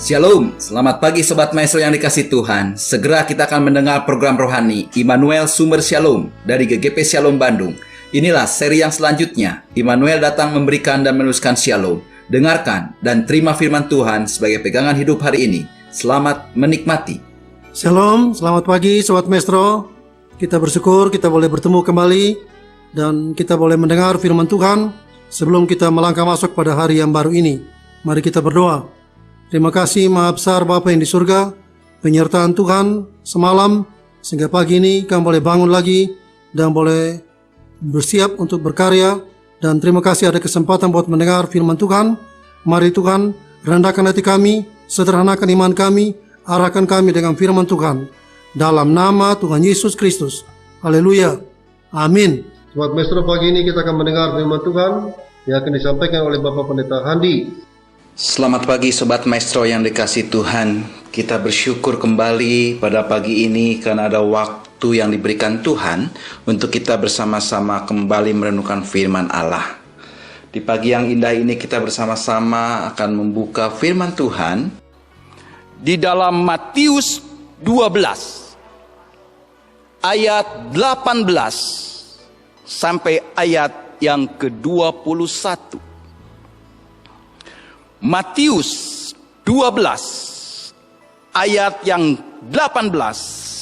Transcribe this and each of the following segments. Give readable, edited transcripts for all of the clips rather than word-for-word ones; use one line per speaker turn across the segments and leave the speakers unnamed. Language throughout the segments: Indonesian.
Shalom, selamat pagi Sobat Maestro yang dikasih Tuhan. Segera kita akan mendengar program rohani Immanuel Sumber Shalom dari GGP Shalom Bandung. Inilah seri yang selanjutnya. Immanuel datang memberikan dan meneruskan Shalom. Dengarkan dan terima firman Tuhan sebagai pegangan hidup hari ini. Selamat menikmati.
Shalom, selamat pagi Sobat Maestro. Kita bersyukur kita boleh bertemu kembali dan kita boleh mendengar firman Tuhan sebelum kita melangkah masuk pada hari yang baru ini. Mari kita berdoa. Terima kasih Maha Besar Bapa yang di surga, penyertaan Tuhan semalam sehingga pagi ini kami boleh bangun lagi dan boleh bersiap untuk berkarya. Dan terima kasih ada kesempatan buat mendengar firman Tuhan. Mari Tuhan rendahkan hati kami, sederhanakan iman kami, arahkan kami dengan firman Tuhan. Dalam nama Tuhan Yesus Kristus. Haleluya. Amin.
Sobat Maestro, pagi ini kita akan mendengar firman Tuhan yang akan disampaikan oleh Bapak Pendeta Handi.
Selamat pagi Sobat Maestro yang dikasih Tuhan. Kita bersyukur kembali pada pagi ini karena ada waktu yang diberikan Tuhan untuk kita bersama-sama kembali merenungkan firman Allah. Di pagi yang indah ini kita bersama-sama akan membuka firman Tuhan di dalam Matius 12 ayat 18 sampai ayat yang ke-21. Matius 12 ayat yang 18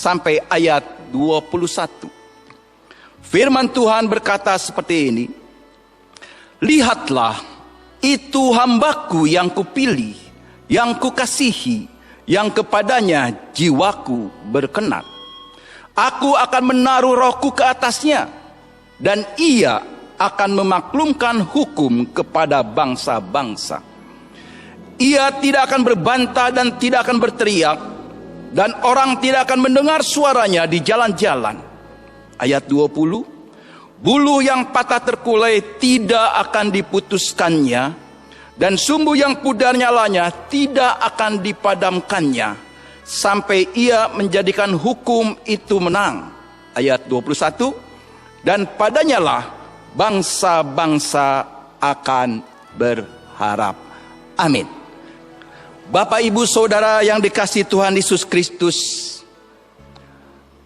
sampai ayat 21. Firman Tuhan berkata seperti ini. Lihatlah, itu hambaku yang kupilih, yang kukasihi, yang kepadanya jiwaku berkenan. Aku akan menaruh rohku ke atasnya, dan ia akan memaklumkan hukum kepada bangsa-bangsa. Ia tidak akan berbantah dan tidak akan berteriak, dan orang tidak akan mendengar suaranya di jalan-jalan. Ayat 20, bulu yang patah terkulai tidak akan diputuskannya, dan sumbu yang pudar nyalanya tidak akan dipadamkannya, sampai ia menjadikan hukum itu menang. Ayat 21, dan padanyalah bangsa-bangsa akan berharap. Amin. Bapak, Ibu, Saudara yang dikasihi Tuhan Yesus Kristus,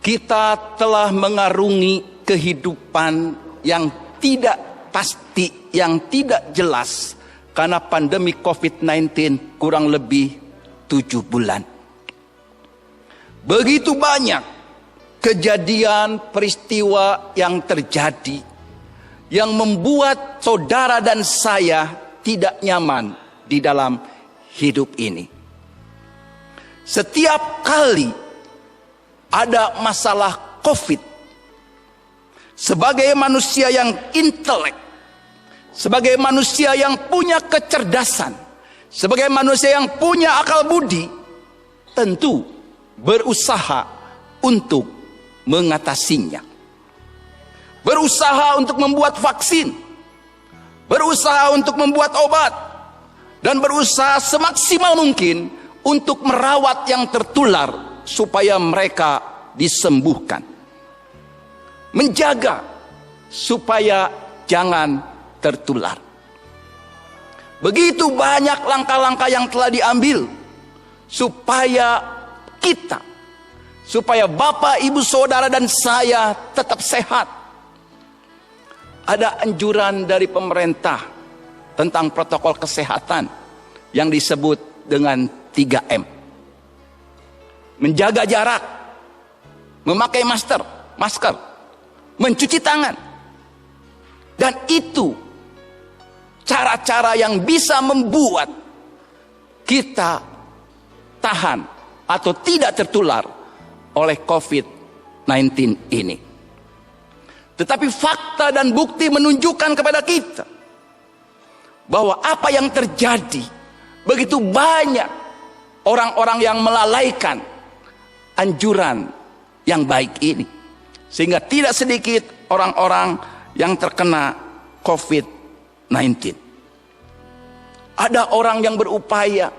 kita telah mengarungi kehidupan yang tidak pasti, yang tidak jelas karena pandemi COVID-19 kurang lebih 7 bulan. Begitu banyak kejadian peristiwa yang terjadi yang membuat saudara dan saya tidak nyaman di dalam hidup ini. Setiap kali ada masalah COVID, sebagai manusia yang intelek, sebagai manusia yang punya kecerdasan, sebagai manusia yang punya akal budi, tentu berusaha untuk mengatasinya. Berusaha untuk membuat vaksin, berusaha untuk membuat obat, dan berusaha semaksimal mungkin untuk merawat yang tertular supaya mereka disembuhkan. Menjaga supaya jangan tertular. Begitu banyak langkah-langkah yang telah diambil supaya kita, supaya Bapak, Ibu, Saudara dan saya tetap sehat. Ada anjuran dari pemerintah tentang protokol kesehatan yang disebut dengan 3M. Menjaga jarak, memakai masker, mencuci tangan. Dan itu cara-cara yang bisa membuat kita tahan atau tidak tertular oleh COVID-19 ini. Tetapi fakta dan bukti menunjukkan kepada kita bahwa apa yang terjadi, begitu banyak orang-orang yang melalaikan anjuran yang baik ini, sehingga tidak sedikit orang-orang yang terkena COVID-19. Ada orang yang berupaya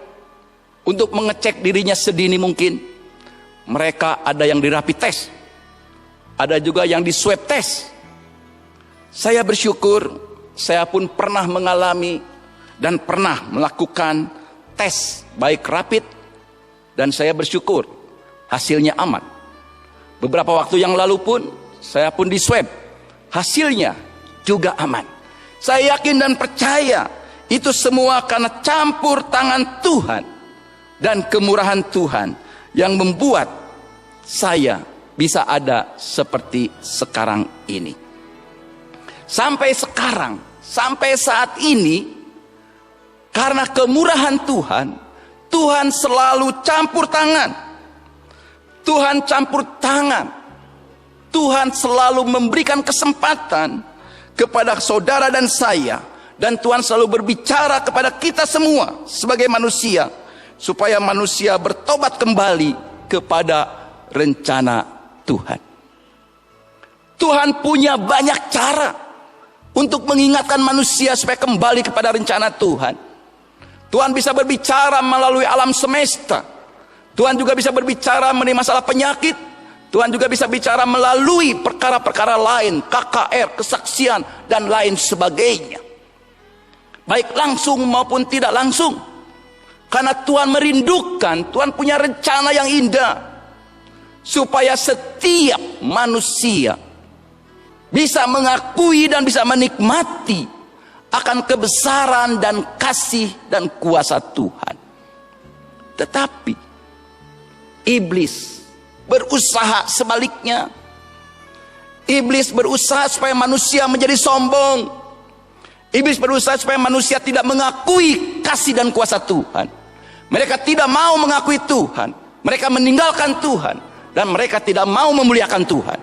untuk mengecek dirinya sedini mungkin. Mereka ada yang di rapid test, ada juga yang di swab test. Saya bersyukur saya pun pernah mengalami dan pernah melakukan tes baik rapid, dan saya bersyukur hasilnya aman. Beberapa waktu yang lalu pun saya pun di swab, hasilnya juga aman. Saya yakin dan percaya itu semua karena campur tangan Tuhan dan kemurahan Tuhan yang membuat saya bisa ada seperti sekarang ini. Sampai sekarang, sampai saat ini, karena kemurahan Tuhan, Tuhan selalu campur tangan. Tuhan campur tangan. Tuhan selalu memberikan kesempatan kepada saudara dan saya. Dan Tuhan selalu berbicara kepada kita semua sebagai manusia, supaya manusia bertobat kembali kepada rencana Tuhan. Tuhan punya banyak cara untuk mengingatkan manusia supaya kembali kepada rencana Tuhan. Tuhan bisa berbicara melalui alam semesta. Tuhan juga bisa berbicara mengenai masalah penyakit. Tuhan juga bisa bicara melalui perkara-perkara lain, KKR, kesaksian, dan lain sebagainya. Baik langsung maupun tidak langsung. Karena Tuhan merindukan, Tuhan punya rencana yang indah, supaya setiap manusia bisa mengakui dan bisa menikmati akan kebesaran dan kasih dan kuasa Tuhan. Tetapi iblis berusaha sebaliknya. Iblis berusaha supaya manusia menjadi sombong. Iblis berusaha supaya manusia tidak mengakui kasih dan kuasa Tuhan. Mereka tidak mau mengakui Tuhan. Mereka meninggalkan Tuhan. Dan mereka tidak mau memuliakan Tuhan.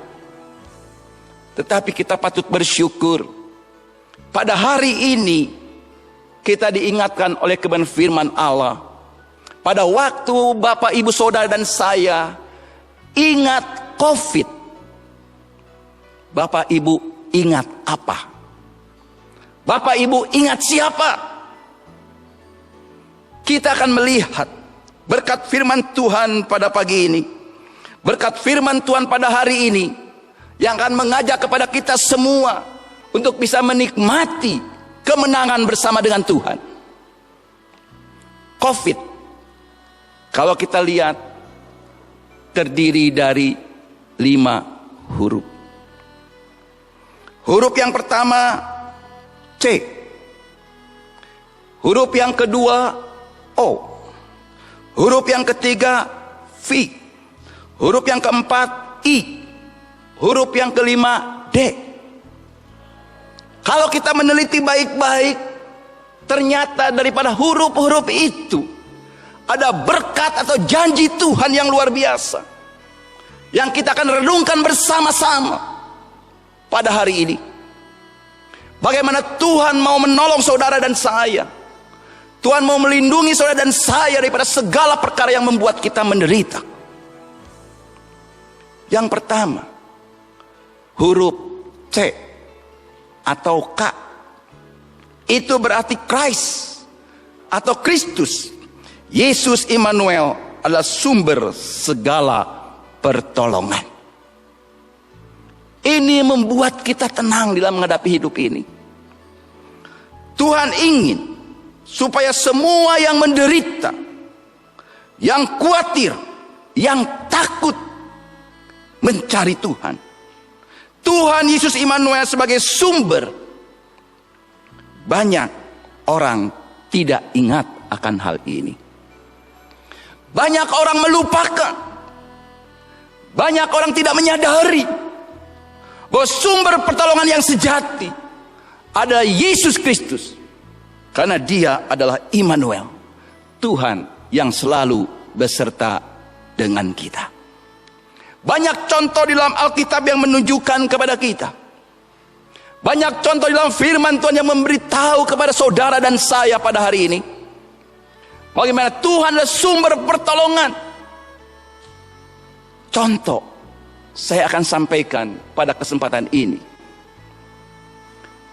Tetapi kita patut bersyukur, pada hari ini kita diingatkan oleh kebenaran firman Allah. Pada waktu Bapak, Ibu, Saudara dan saya ingat COVID, Bapak Ibu ingat apa? Bapak Ibu ingat siapa? Kita akan melihat berkat firman Tuhan pada pagi ini, berkat firman Tuhan pada hari ini, yang akan mengajak kepada kita semua untuk bisa menikmati kemenangan bersama dengan Tuhan. COVID, kalau kita lihat, terdiri dari 5 huruf. Huruf yang pertama C, huruf yang kedua O, huruf yang ketiga V, huruf yang keempat I, huruf yang kelima D. Kalau kita meneliti baik-baik, ternyata daripada huruf-huruf itu ada berkat atau janji Tuhan yang luar biasa, yang kita akan renungkan bersama-sama pada hari ini. Bagaimana Tuhan mau menolong saudara dan saya. Tuhan mau melindungi saudara dan saya daripada segala perkara yang membuat kita menderita. Yang pertama, huruf C atau K, itu berarti Christ atau Kristus. Yesus Immanuel adalah sumber segala pertolongan. Ini membuat kita tenang dalam menghadapi hidup ini. Tuhan ingin supaya semua yang menderita, yang khawatir, yang takut, mencari Tuhan. Tuhan Yesus Immanuel sebagai sumber. Banyak orang tidak ingat akan hal ini. Banyak orang melupakan. Banyak orang tidak menyadari bahwa sumber pertolongan yang sejati adalah Yesus Kristus. Karena Dia adalah Immanuel, Tuhan yang selalu beserta dengan kita. Banyak contoh di dalam Alkitab yang menunjukkan kepada kita. Banyak contoh di dalam firman Tuhan yang memberitahu kepada saudara dan saya pada hari ini, bagaimana Tuhan adalah sumber pertolongan. Contoh saya akan sampaikan pada kesempatan ini.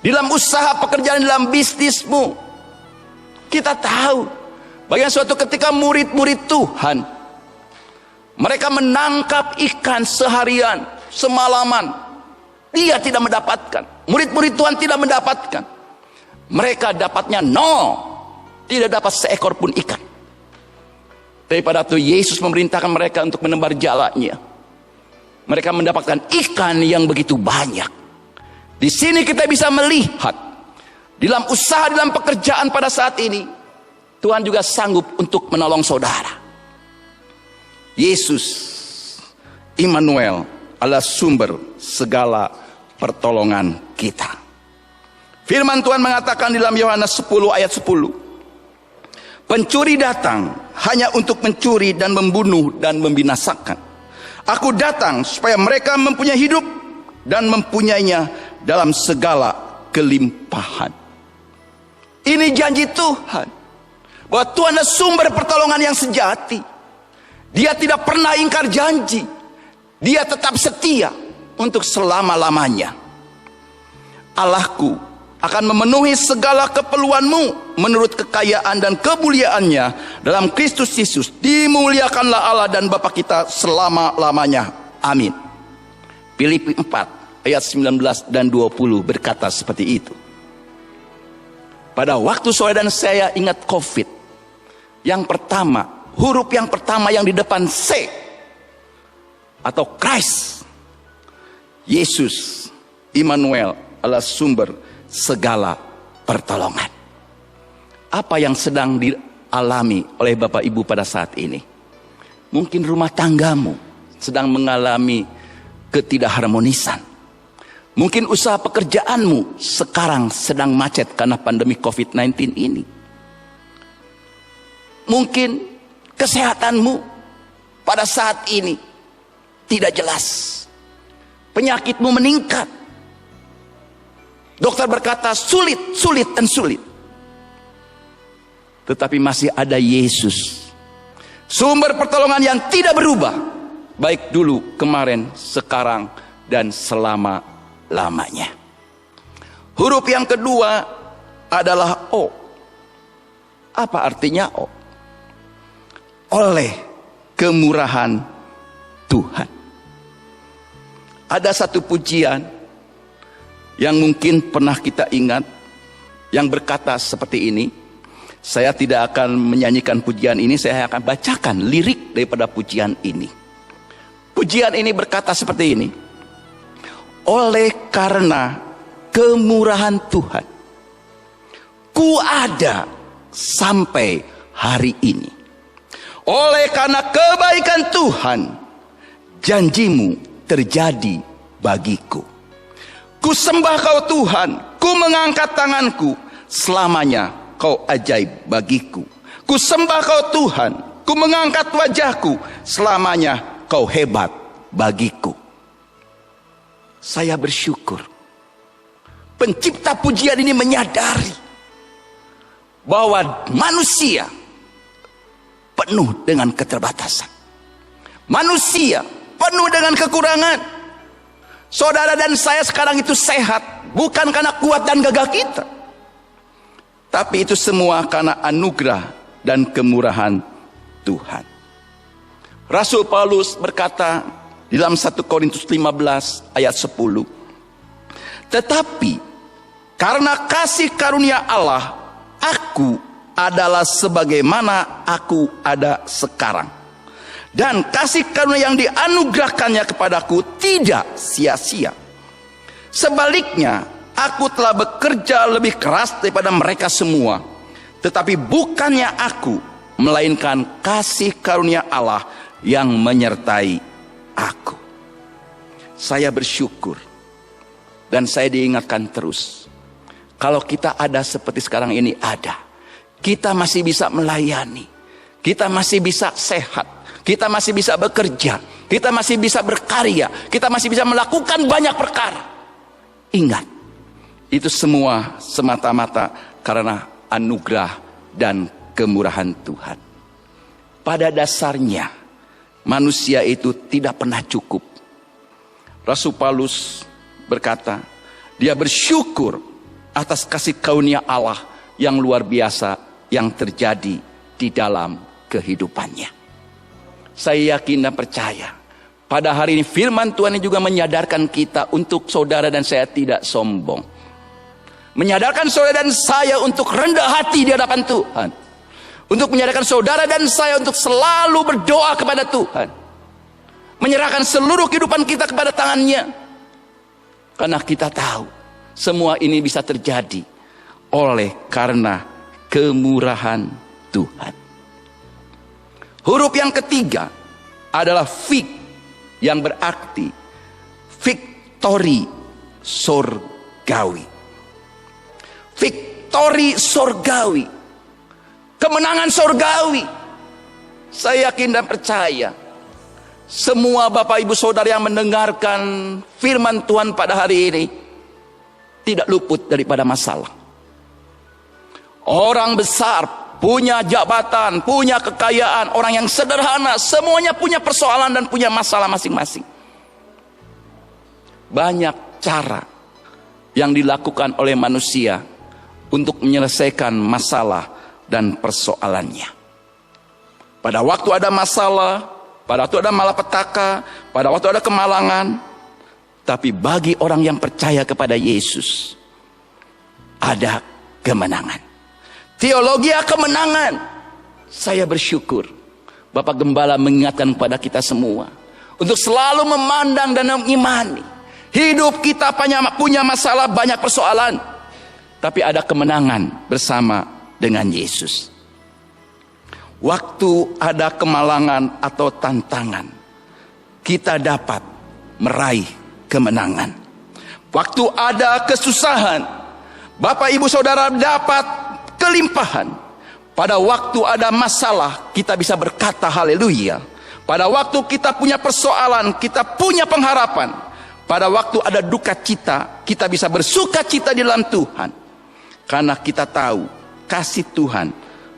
Di dalam usaha pekerjaan, dalam bisnismu, kita tahu bagaimana suatu ketika murid-murid Tuhan, mereka menangkap ikan seharian, semalaman, dia tidak mendapatkan. Murid-murid Tuhan tidak mendapatkan. Mereka dapatnya nol, tidak dapat seekor pun ikan. Daripada itu Yesus memerintahkan mereka untuk menebar jalanya. Mereka mendapatkan ikan yang begitu banyak. Di sini kita bisa melihat, dalam usaha, dalam pekerjaan pada saat ini, Tuhan juga sanggup untuk menolong saudara. Yesus, Immanuel, adalah sumber segala pertolongan kita. Firman Tuhan mengatakan dalam Yohanes 10 ayat 10. Pencuri datang hanya untuk mencuri dan membunuh dan membinasakan. Aku datang supaya mereka mempunyai hidup dan mempunyainya dalam segala kelimpahan. Ini janji Tuhan, bahwa Tuhan adalah sumber pertolongan yang sejati. Dia tidak pernah ingkar janji. Dia tetap setia untuk selama-lamanya. Allahku akan memenuhi segala keperluanmu menurut kekayaan dan kemuliaannya dalam Kristus Yesus. Dimuliakanlah Allah dan Bapa kita selama-lamanya. Amin. Filipi 4 ayat 19 dan 20 berkata seperti itu. Pada waktu saudara dan saya ingat COVID, yang pertama, huruf yang pertama yang di depan C atau Christ, Yesus, Immanuel adalah sumber segala pertolongan. Apa yang sedang dialami oleh Bapak Ibu pada saat ini? Mungkin rumah tanggamu sedang mengalami ketidakharmonisan. Mungkin usaha pekerjaanmu sekarang sedang macet karena pandemi COVID-19 ini. Mungkin kesehatanmu pada saat ini tidak jelas. Penyakitmu meningkat. Dokter berkata sulit. Tetapi masih ada Yesus, sumber pertolongan yang tidak berubah, baik dulu, kemarin, sekarang, dan selama-lamanya. Huruf yang kedua adalah O. Apa artinya O? Oleh kemurahan Tuhan. Ada satu pujian yang mungkin pernah kita ingat, yang berkata seperti ini. Saya tidak akan menyanyikan pujian ini, saya akan bacakan lirik daripada pujian ini. Pujian ini berkata seperti ini. Oleh karena kemurahan Tuhan, ku ada sampai hari ini. Oleh karena kebaikan Tuhan, janjimu terjadi bagiku. Ku sembah kau Tuhan, ku mengangkat tanganku, selamanya kau ajaib bagiku. Ku sembah kau Tuhan, ku mengangkat wajahku, selamanya kau hebat bagiku. Saya bersyukur, pencipta pujian ini menyadari bahwa manusia penuh dengan keterbatasan. Manusia penuh dengan kekurangan. Saudara dan saya sekarang itu sehat, bukan karena kuat dan gagah kita, tapi itu semua karena anugerah dan kemurahan Tuhan. Rasul Paulus berkata dalam 1 Korintus 15 ayat 10, tetapi karena kasih karunia Allah, aku adalah sebagaimana aku ada sekarang. Dan kasih karunia yang dianugerahkannya kepadaku tidak sia-sia. Sebaliknya, aku telah bekerja lebih keras daripada mereka semua. Tetapi bukannya aku, melainkan kasih karunia Allah yang menyertai aku. Saya bersyukur. Dan saya diingatkan terus. Kalau kita ada seperti sekarang ini ada. Kita masih bisa melayani. Kita masih bisa sehat. Kita masih bisa bekerja, kita masih bisa berkarya, kita masih bisa melakukan banyak perkara. Ingat, itu semua semata-mata karena anugerah dan kemurahan Tuhan. Pada dasarnya, manusia itu tidak pernah cukup. Rasul Paulus berkata, dia bersyukur atas kasih karunia Allah yang luar biasa yang terjadi di dalam kehidupannya. Saya yakin dan percaya pada hari ini firman Tuhan ini juga menyadarkan kita untuk saudara dan saya tidak sombong. Menyadarkan saudara dan saya untuk rendah hati di hadapan Tuhan. untuk menyadarkan saudara dan saya untuk selalu berdoa kepada Tuhan, menyerahkan seluruh kehidupan kita kepada tangan-Nya, karena kita tahu semua ini bisa terjadi oleh karena kemurahan Tuhan. Huruf yang ketiga adalah fik, yang berarti victory sorgawi. Victory sorgawi, kemenangan sorgawi. Saya yakin dan percaya semua Bapak Ibu Saudara yang mendengarkan firman Tuhan pada hari ini tidak luput daripada masalah. Orang besar punya jabatan, punya kekayaan, orang yang sederhana semuanya punya persoalan dan punya masalah masing-masing. Banyak cara yang dilakukan oleh manusia untuk menyelesaikan masalah dan persoalannya. Pada waktu ada masalah, pada waktu ada malapetaka, pada waktu ada kemalangan, tapi bagi orang yang percaya kepada Yesus ada kemenangan. Teologi kemenangan. Saya bersyukur Bapak Gembala mengingatkan kepada kita semua untuk selalu memandang dan mengimani hidup kita punya masalah, banyak persoalan, tapi ada kemenangan bersama dengan Yesus. Waktu ada kemalangan atau tantangan, kita dapat meraih kemenangan. Waktu ada kesusahan, Bapak Ibu Saudara dapat kelimpahan. Pada waktu ada masalah, kita bisa berkata haleluya. Pada waktu kita punya persoalan, kita punya pengharapan. Pada waktu ada duka cita, kita bisa bersuka cita di dalam Tuhan, karena kita tahu kasih Tuhan,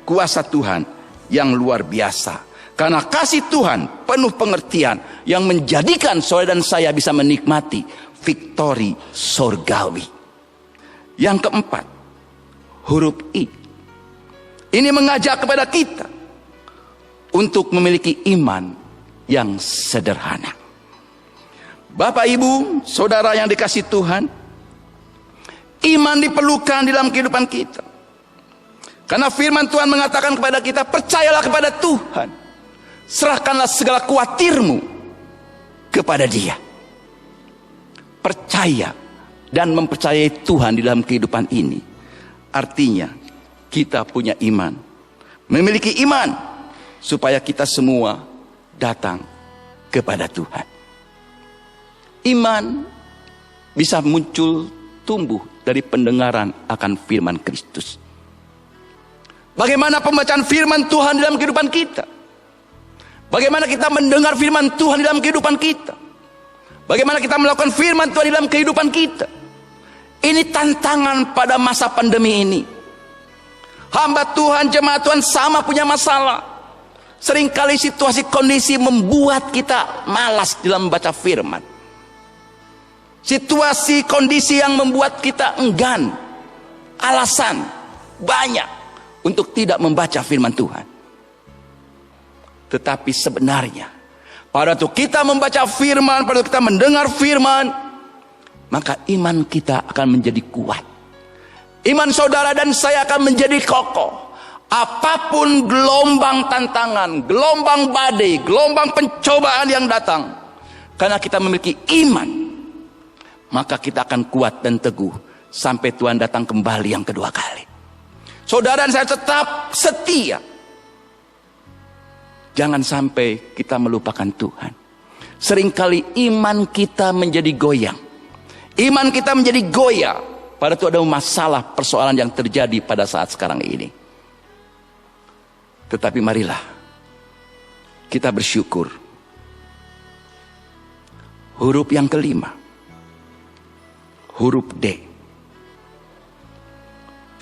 kuasa Tuhan yang luar biasa. Karena kasih Tuhan penuh pengertian yang menjadikan saudara dan saya bisa menikmati victory sorgawi. Yang keempat, huruf I. Ini mengajak kepada kita untuk memiliki iman yang sederhana. Bapak Ibu Saudara yang dikasihi Tuhan, iman diperlukan di dalam kehidupan kita. Karena firman Tuhan mengatakan kepada kita, percayalah kepada Tuhan, serahkanlah segala khawatirmu kepada Dia. Percaya dan mempercayai Tuhan di dalam kehidupan ini artinya kita punya iman, memiliki iman, supaya kita semua datang kepada Tuhan. Iman bisa muncul, tumbuh dari pendengaran akan firman Kristus. Bagaimana pembacaan firman Tuhan dalam kehidupan kita? Bagaimana kita mendengar firman Tuhan dalam kehidupan kita? Bagaimana kita melakukan firman Tuhan dalam kehidupan kita? Ini tantangan pada masa pandemi ini. Hamba Tuhan, jemaat Tuhan sama punya masalah. Seringkali situasi kondisi membuat kita malas dalam membaca firman. Situasi kondisi yang membuat kita enggan, alasan banyak untuk tidak membaca firman Tuhan. Tetapi sebenarnya pada waktu kita membaca firman, pada waktu kita mendengar firman, maka iman kita akan menjadi kuat. Iman saudara dan saya akan menjadi kokoh. Apapun gelombang tantangan, gelombang badai, gelombang pencobaan yang datang, karena kita memiliki iman, maka kita akan kuat dan teguh sampai Tuhan datang kembali yang kedua kali. Saudara dan saya tetap setia. Jangan sampai kita melupakan Tuhan. Seringkali iman kita menjadi goyang. Iman kita menjadi goyah pada itu ada masalah, persoalan yang terjadi pada saat sekarang ini. Tetapi marilah kita bersyukur. Huruf yang kelima, huruf D.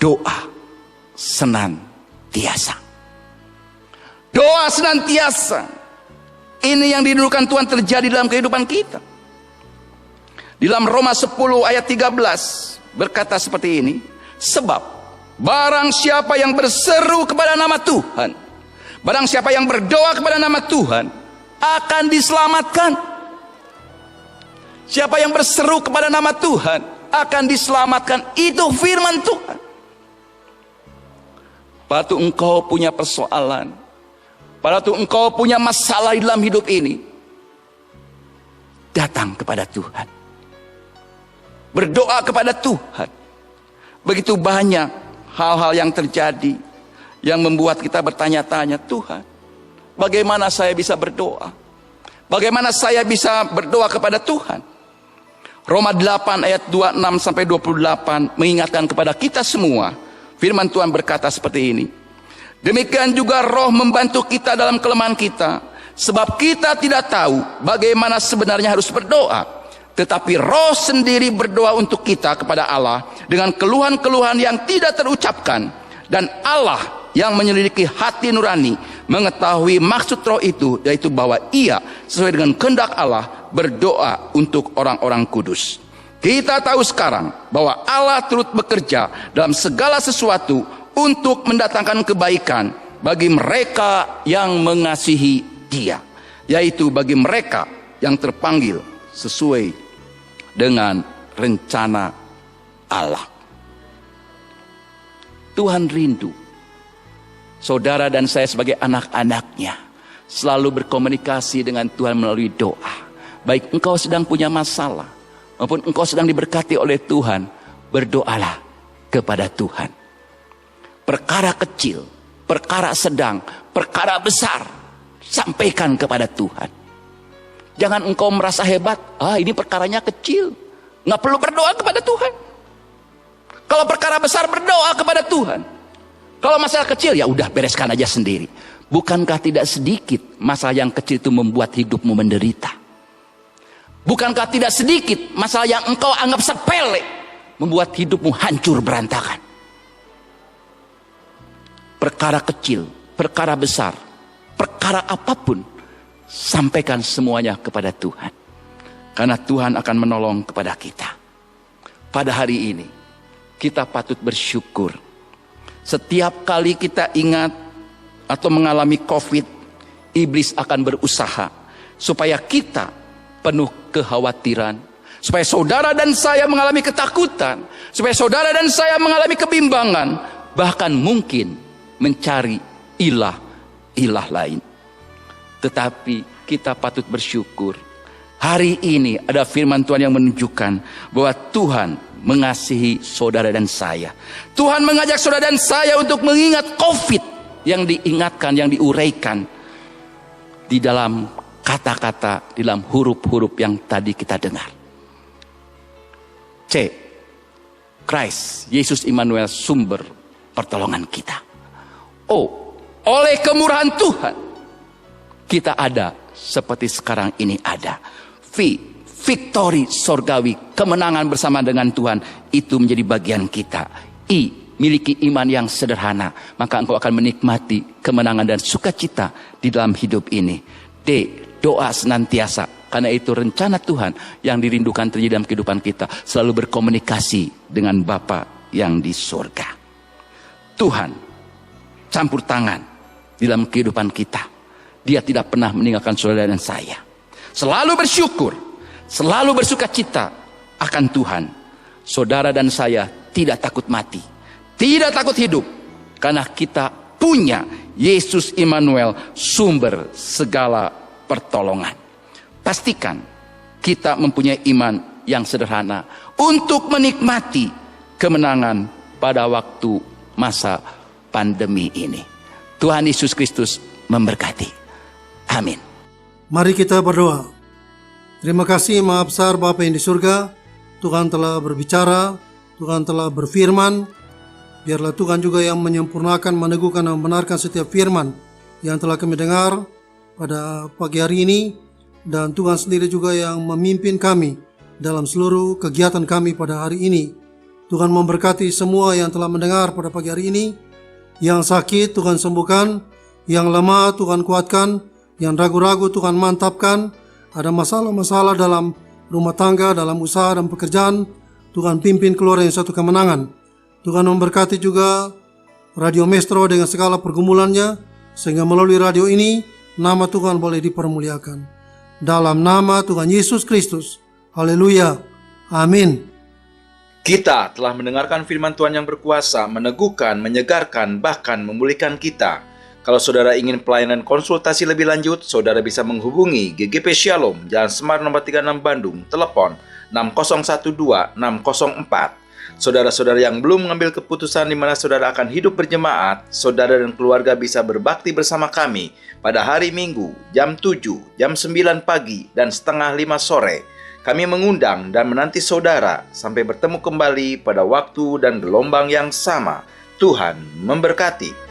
Doa senantiasa. Doa senantiasa. Ini yang dirindukan Tuhan terjadi dalam kehidupan kita. Di dalam Roma 10 ayat 13 berkata seperti ini, sebab barang siapa yang berseru kepada nama Tuhan, barang siapa yang berdoa kepada nama Tuhan akan diselamatkan. Siapa yang berseru kepada nama Tuhan akan diselamatkan. Itu firman Tuhan. pada waktu engkau punya persoalan, pada waktu engkau punya masalah di dalam hidup ini, datang kepada Tuhan. Berdoa kepada Tuhan. Begitu banyak hal-hal yang terjadi yang membuat kita bertanya-tanya, Tuhan, bagaimana saya bisa berdoa? Bagaimana saya bisa berdoa kepada Tuhan? Roma 8 ayat 26 sampai 28 mengingatkan kepada kita semua. Firman Tuhan berkata seperti ini. Demikian juga Roh membantu kita dalam kelemahan kita, sebab kita tidak tahu bagaimana sebenarnya harus berdoa, tetapi Roh sendiri berdoa untuk kita kepada Allah dengan keluhan-keluhan yang tidak terucapkan, dan Allah yang menyelidiki hati nurani mengetahui maksud Roh itu, yaitu bahwa Ia sesuai dengan kehendak Allah berdoa untuk orang-orang kudus. Kita tahu sekarang bahwa Allah turut bekerja dalam segala sesuatu untuk mendatangkan kebaikan bagi mereka yang mengasihi Dia, yaitu bagi mereka yang terpanggil sesuai dengan rencana Allah. Tuhan rindu saudara dan saya sebagai anak-anaknya selalu berkomunikasi dengan Tuhan melalui doa. Baik engkau sedang punya masalah maupun engkau sedang diberkati oleh Tuhan, berdoalah kepada Tuhan. Perkara kecil, perkara sedang, perkara besar, sampaikan kepada Tuhan. Jangan engkau merasa hebat, ini perkaranya kecil, nggak perlu berdoa kepada Tuhan. Kalau perkara besar, berdoa kepada Tuhan. Kalau masalah kecil, ya udah bereskan aja sendiri. Bukankah tidak sedikit masalah yang kecil itu membuat hidupmu menderita? Bukankah tidak sedikit masalah yang engkau anggap sepele membuat hidupmu hancur berantakan? Perkara kecil, perkara besar, perkara apapun, sampaikan semuanya kepada Tuhan. Karena Tuhan akan menolong kepada kita. Pada hari ini, kita patut bersyukur. Setiap kali kita ingat atau mengalami COVID, iblis akan berusaha supaya kita penuh kekhawatiran, supaya saudara dan saya mengalami ketakutan, supaya saudara dan saya mengalami kebimbangan, bahkan mungkin mencari ilah lain. Tetapi kita patut bersyukur. Hari ini ada firman Tuhan yang menunjukkan bahwa Tuhan mengasihi saudara dan saya. Tuhan mengajak saudara dan saya untuk mengingat COVID yang diingatkan, yang diuraikan di dalam kata-kata, di dalam huruf-huruf yang tadi kita dengar. C. Christ, Yesus Immanuel, sumber pertolongan kita. O. Oleh kemurahan Tuhan, kita ada seperti sekarang ini ada. V. Victory sorgawi, kemenangan bersama dengan Tuhan, itu menjadi bagian kita. I. Miliki iman yang sederhana, maka engkau akan menikmati kemenangan dan sukacita di dalam hidup ini. D. Doa senantiasa, karena itu rencana Tuhan yang dirindukan terjadi dalam kehidupan kita, selalu berkomunikasi dengan Bapa yang di surga. Tuhan campur tangan di dalam kehidupan kita. Dia tidak pernah meninggalkan saudara dan saya. Selalu bersyukur, selalu bersukacita akan Tuhan. Saudara dan saya tidak takut mati, tidak takut hidup, karena kita punya Yesus Immanuel, sumber segala pertolongan. Pastikan kita mempunyai iman yang sederhana untuk menikmati kemenangan pada waktu masa pandemi ini. Tuhan Yesus Kristus memberkati. Amin.
Mari kita berdoa. Terima kasih Maha Besar Bapa yang di surga. Tuhan telah berbicara, Tuhan telah berfirman. Biarlah Tuhan juga yang menyempurnakan, meneguhkan dan membenarkan setiap firman yang telah kami dengar pada pagi hari ini, dan Tuhan sendiri juga yang memimpin kami dalam seluruh kegiatan kami pada hari ini. Tuhan memberkati semua yang telah mendengar pada pagi hari ini. Yang sakit Tuhan sembuhkan, yang lemah Tuhan kuatkan, yang ragu-ragu Tuhan mantapkan. Ada masalah-masalah dalam rumah tangga, dalam usaha dan pekerjaan, Tuhan pimpin keluar yang satu kemenangan. Tuhan memberkati juga Radio Maestro dengan segala pergumulannya, sehingga melalui radio ini nama Tuhan boleh dipermuliakan. Dalam nama Tuhan Yesus Kristus. Haleluya. Amin.
Kita telah mendengarkan firman Tuhan yang berkuasa, meneguhkan, menyegarkan, bahkan memulihkan kita. Kalau saudara ingin pelayanan konsultasi lebih lanjut, saudara bisa menghubungi GGP Shalom, Jalan Semar nomor 36 Bandung, telepon 6012-604. Saudara-saudara yang belum mengambil keputusan di mana saudara akan hidup berjemaat, saudara dan keluarga bisa berbakti bersama kami pada hari Minggu, jam 7, jam 9 pagi, dan setengah 5 sore. Kami mengundang dan menanti saudara sampai bertemu kembali pada waktu dan gelombang yang sama. Tuhan memberkati.